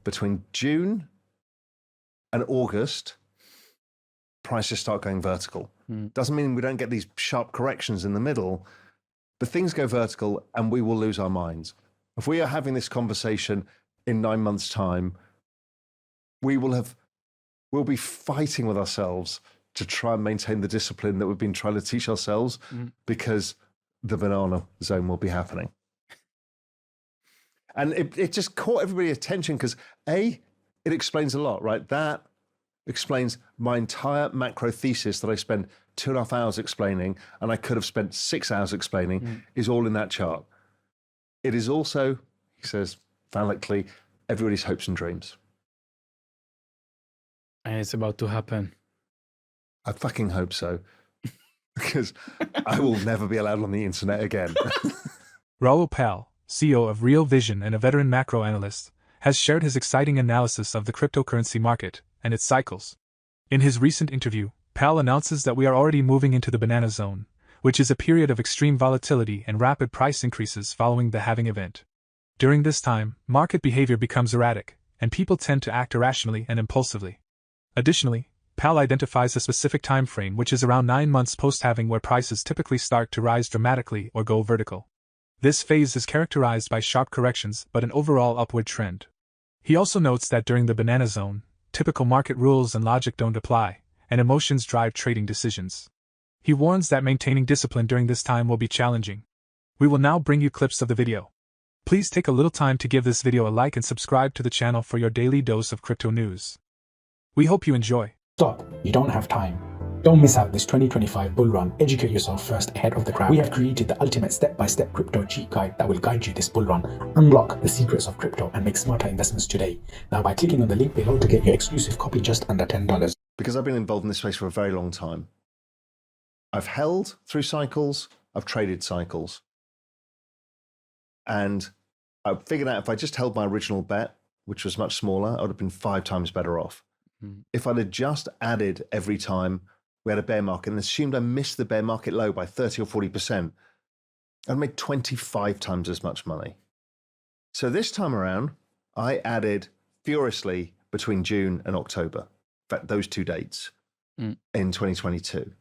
between June and August, prices start going vertical. Doesn't mean we don't get these sharp corrections in the middle, but things go vertical and we will lose our minds. If we are having this conversation in 9 months' time, we'll be fighting with ourselves to try and maintain the discipline that we've been trying to teach ourselves because the banana zone will be happening. And it just caught everybody's attention because it explains a lot, right? That explains my entire macro thesis that I spent 2.5 hours explaining, and I could have spent 6 hours explaining, is all in that chart. It is also, he says, phallically, everybody's hopes and dreams. And it's about to happen. I fucking hope so. Because I will never be allowed on the internet again. Raoul, CEO of Real Vision and a veteran macro analyst, has shared his exciting analysis of the cryptocurrency market and its cycles. In his recent interview, Pal announces that we are already moving into the banana zone, which is a period of extreme volatility and rapid price increases following the halving event. During this time, market behavior becomes erratic, and people tend to act irrationally and impulsively. Additionally, Pal identifies a specific time frame which is around 9 months post-halving where prices typically start to rise dramatically or go vertical. This phase is characterized by sharp corrections but an overall upward trend. He also notes that during the banana zone, typical market rules and logic don't apply, and emotions drive trading decisions. He warns that maintaining discipline during this time will be challenging. We will now bring you clips of the video. Please take a little time to give this video a like and subscribe to the channel for your daily dose of crypto news. We hope you enjoy. Stop. You don't have time. Don't miss out this 2025 bull run. Educate yourself first ahead of the crowd. We have created the ultimate step-by-step crypto cheat guide that will guide you this bull run. Unlock the secrets of crypto and make smarter investments today. Now by clicking on the link below to get your exclusive copy just under $10. Because I've been involved in this space for a very long time. I've held through cycles, I've traded cycles. And I figured out if I just held my original bet, which was much smaller, I would have been 5 times better off. If I'd have just added every time we had a bear market and assumed I missed the bear market low by 30 or 40%, I'd made 25 times as much money. So this time around, I added furiously between June and October. In fact, those 2 dates in 2022.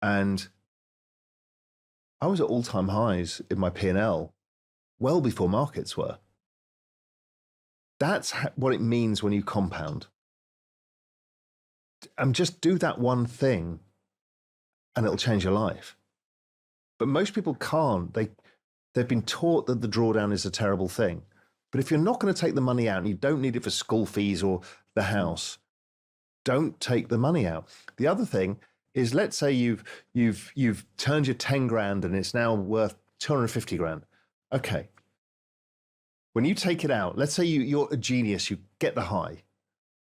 And I was at all-time highs in my P&L well before markets were. That's what it means when you compound. And just do that one thing and it'll change your life. But most people can't. They've been taught that the drawdown is a terrible thing. But if you're not going to take the money out and you don't need it for school fees or the house, don't take the money out. The other thing is, let's say you've turned your 10 grand and it's now worth 250 grand. Okay. When you take it out, let's say you're a genius, you get the high.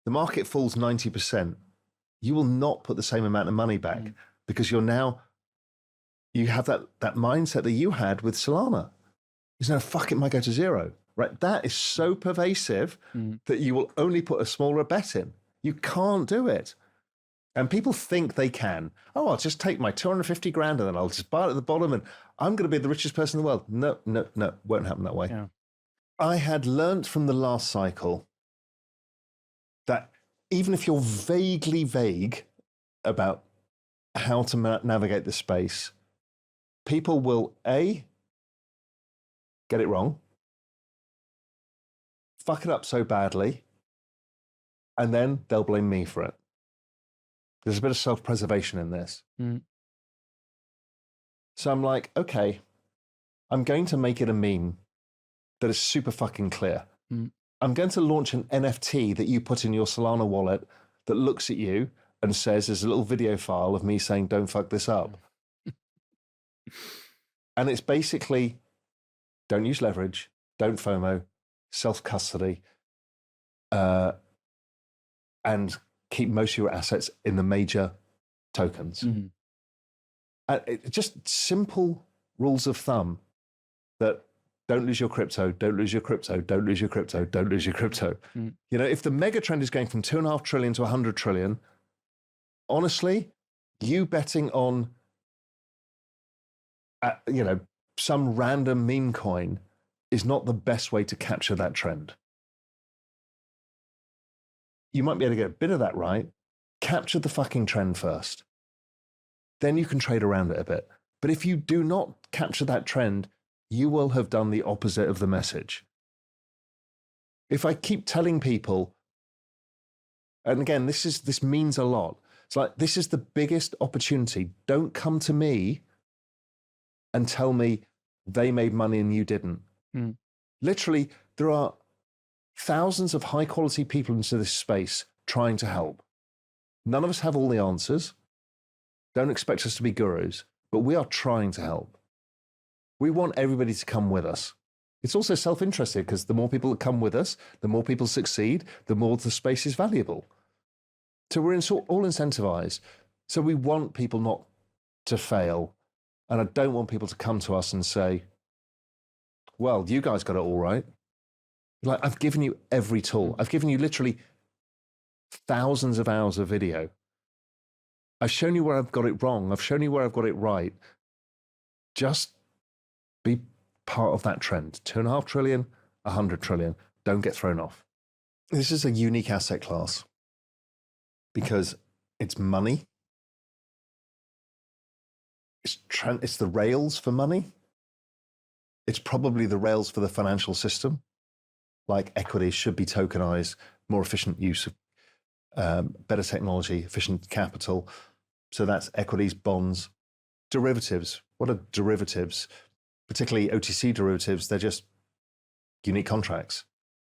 The market falls 90%. You will not put the same amount of money back because you have that mindset that you had with Solana. There's no fuck, it might go to zero, right? That is so pervasive that you will only put a smaller bet in. You can't do it. And people think they can. Oh, I'll just take my 250 grand and then I'll just buy it at the bottom and I'm going to be the richest person in the world. No, won't happen that way. Yeah. I had learned from the last cycle that even if you're vaguely vague about how to navigate the space, people will A, get it wrong, fuck it up so badly, and then they'll blame me for it. There's a bit of self-preservation in this. So I'm like, okay, I'm going to make it a meme that is super fucking clear. I'm going to launch an NFT that you put in your Solana wallet that looks at you and says, there's a little video file of me saying, don't fuck this up. And it's basically, don't use leverage, don't FOMO, self-custody, and keep most of your assets in the major tokens. Just simple rules of thumb that don't lose your crypto, don't lose your crypto, don't lose your crypto, don't lose your crypto. You know, if the mega trend is going from 2.5 trillion to 100 trillion, honestly, you betting on, some random meme coin is not the best way to capture that trend. you might be able to get a bit of that right. Capture the fucking trend first. Then you can trade around it a bit. But if you do not capture that trend, you will have done the opposite of the message. If I keep telling people, and again, this means a lot. It's like, this is the biggest opportunity. Don't come to me and tell me they made money and you didn't. Literally, there are thousands of high quality people into this space trying to help. None of us have all the answers. Don't expect us to be gurus, but we are trying to help. We want everybody to come with us. It's also self-interested because the more people that come with us, the more people succeed, the more the space is valuable. So we're all incentivized. So we want people not to fail. And I don't want people to come to us and say, well, you guys got it all right. Like, I've given you every tool. I've given you literally thousands of hours of video. I've shown you where I've got it wrong. I've shown you where I've got it right. Just be part of that trend. 2.5 trillion, 100 trillion. Don't get thrown off. This is a unique asset class because it's money. It's the rails for money. It's probably the rails for the financial system. Like equities should be tokenized, more efficient use of better technology, efficient capital. So that's equities, bonds, derivatives. What are derivatives? Particularly OTC derivatives, they're just unique contracts.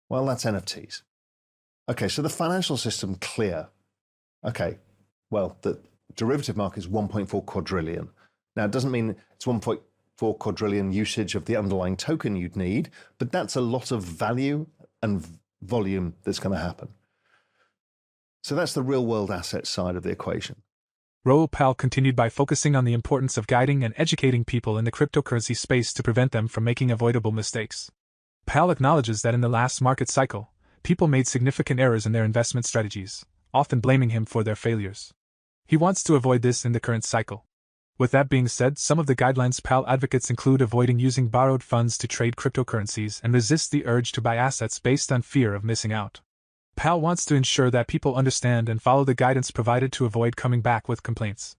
Well, that's NFTs. Okay, so the financial system, clear. Okay, well, the derivative market is 1.4 quadrillion. Now, it doesn't mean it's 1.4 quadrillion usage of the underlying token you'd need, but that's a lot of value and volume that's going to happen. So that's the real world asset side of the equation. Raoul Pal continued by focusing on the importance of guiding and educating people in the cryptocurrency space to prevent them from making avoidable mistakes. Pal acknowledges that in the last market cycle, people made significant errors in their investment strategies, often blaming him for their failures. He wants to avoid this in the current cycle. With that being said, some of the guidelines Pal advocates include avoiding using borrowed funds to trade cryptocurrencies and resist the urge to buy assets based on fear of missing out. Pal wants to ensure that people understand and follow the guidance provided to avoid coming back with complaints.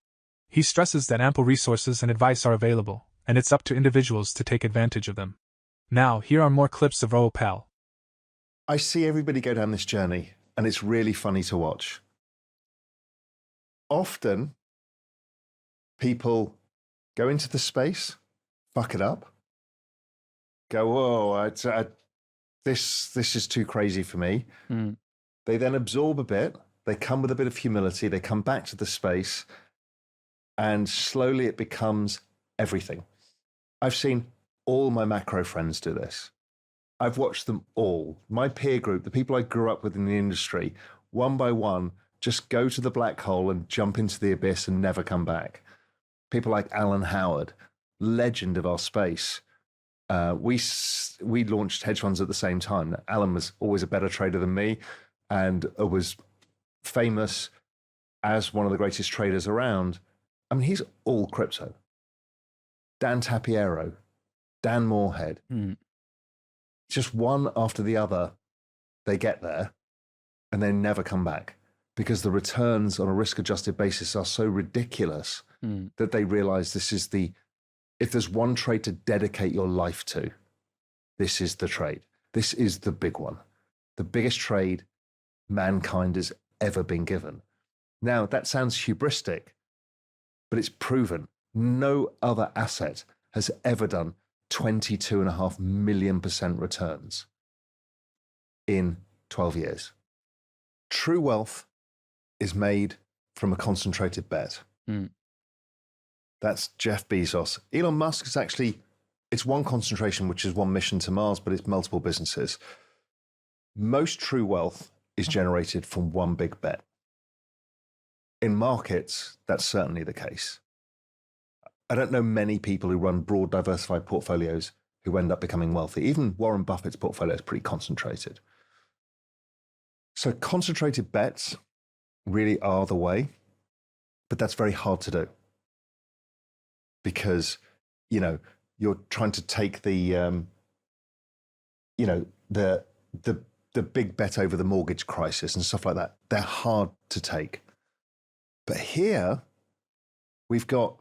He stresses that ample resources and advice are available, and it's up to individuals to take advantage of them. Now, here are more clips of Raoul Pal. I see everybody go down this journey, and it's really funny to watch. Often, people go into the space, fuck it up, go, whoa, this is too crazy for me. They then absorb a bit, they come with a bit of humility, they come back to the space, and slowly it becomes everything. I've seen all my macro friends do this. I've watched them all. My peer group, the people I grew up with in the industry, one by one, just go to the black hole and jump into the abyss and never come back. People like Alan Howard, legend of our space. We launched hedge funds at the same time. Alan was always a better trader than me and was famous as one of the greatest traders around. I mean, he's all crypto. Dan Tapiero, Dan Moorhead. Just one after the other, they get there and they never come back because the returns on a risk-adjusted basis are so ridiculous that they realize this is if there's one trade to dedicate your life to, this is the trade. This is the big one. The biggest trade mankind has ever been given. Now, that sounds hubristic, but it's proven. No other asset has ever done 22.5 million% returns in 12 years. True wealth is made from a concentrated bet. That's Jeff Bezos. Elon Musk is it's one concentration, which is one mission to Mars, but it's multiple businesses. Most true wealth is generated from one big bet. In markets, that's certainly the case. I don't know many people who run broad, diversified portfolios who end up becoming wealthy. Even Warren Buffett's portfolio is pretty concentrated. So concentrated bets really are the way, but that's very hard to do because, you're trying to take the the big bet over the mortgage crisis and stuff like that. They're hard to take. But here, we've got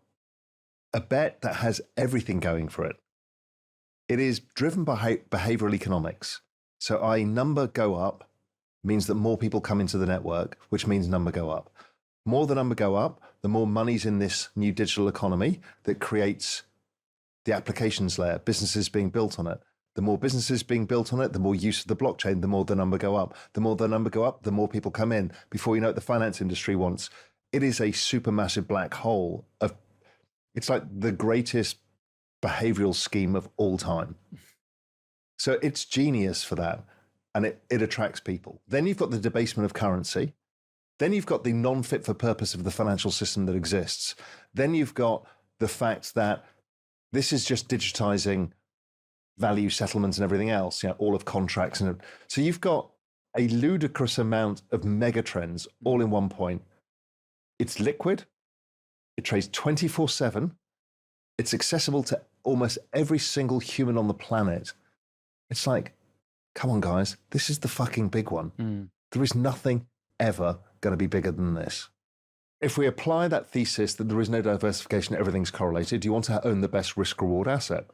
a bet that has everything going for it. It is driven by behavioral economics. So number go up means that more people come into the network, which means number go up. More the number go up, the more money's in this new digital economy that creates the applications layer, businesses being built on it. The more businesses being built on it, the more use of the blockchain, the more the number go up. The more the number go up, the more people come in. Before you know it, the finance industry wants. It is a supermassive black hole of, it's like the greatest behavioral scheme of all time. So it's genius for that. And it attracts people. Then you've got the debasement of currency. Then you've got the non-fit for purpose of the financial system that exists. Then you've got the fact that this is just digitizing value settlements and everything else, all of contracts. And so you've got a ludicrous amount of mega trends all in one point. It's liquid. It trades 24/7. It's accessible to almost every single human on the planet. It's like, come on, guys, this is the fucking big one. There is nothing ever going to be bigger than this. If we apply that thesis that there is no diversification, everything's correlated, you want to own the best risk-reward asset.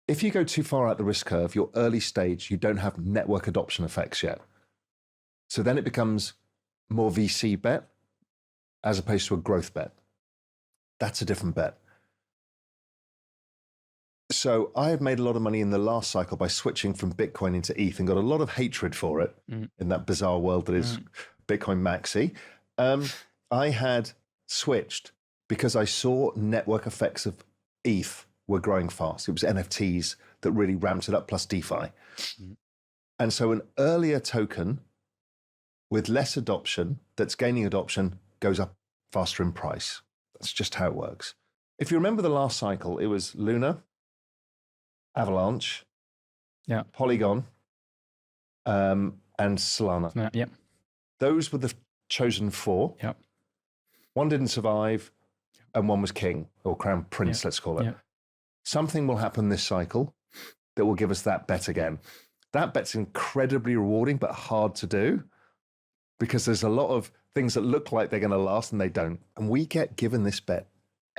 If you go too far out the risk curve, your early stage, you don't have network adoption effects yet. So then it becomes more VC bet as opposed to a growth bet. That's a different bet. So I have made a lot of money in the last cycle by switching from Bitcoin into ETH and got a lot of hatred for it in that bizarre world that is Bitcoin maxi. I had switched because I saw network effects of ETH were growing fast. It was NFTs that really ramped it up, plus DeFi. And so an earlier token with less adoption that's gaining adoption goes up faster in price. That's just how it works. If you remember the last cycle, it was Luna, Avalanche, Polygon, and Solana. Those were the chosen four. One didn't survive, and one was king, or crown prince, let's call it. Something will happen this cycle that will give us that bet again. That bet's incredibly rewarding, but hard to do because there's a lot of things that look like they're going to last and they don't. And we get given this bet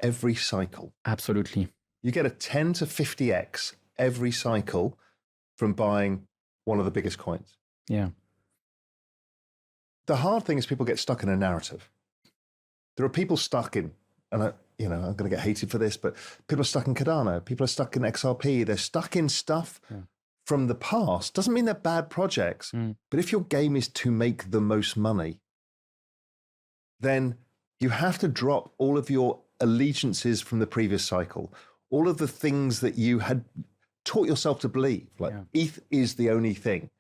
every cycle. Absolutely. You get a 10 to 50x every cycle from buying one of the biggest coins. Yeah. The hard thing is people get stuck in a narrative. There are people stuck in, and I'm going to get hated for this, but people are stuck in Cardano. People are stuck in XRP. They're stuck in stuff from the past. Doesn't mean they're bad projects, but if your game is to make the most money, then you have to drop all of your allegiances from the previous cycle, all of the things that you had taught yourself to believe, like ETH is the only thing.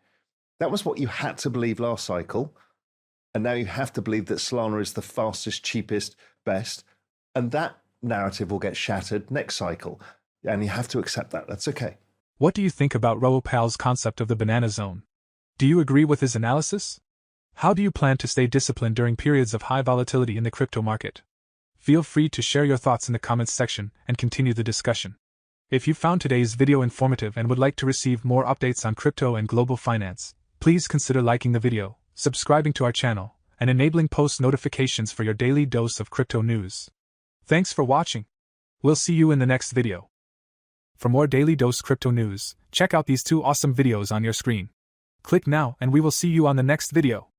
That was what you had to believe last cycle. And now you have to believe that Solana is the fastest, cheapest, best. And that narrative will get shattered next cycle. And you have to accept that. That's okay. What do you think about Raoul Pal's concept of the banana zone? Do you agree with his analysis? How do you plan to stay disciplined during periods of high volatility in the crypto market? Feel free to share your thoughts in the comments section and continue the discussion. If you found today's video informative and would like to receive more updates on crypto and global finance, please consider liking the video, subscribing to our channel, and enabling post notifications for your daily dose of crypto news. Thanks for watching. We'll see you in the next video. For more Daily Dose Crypto news, check out these two awesome videos on your screen. Click now and we will see you on the next video.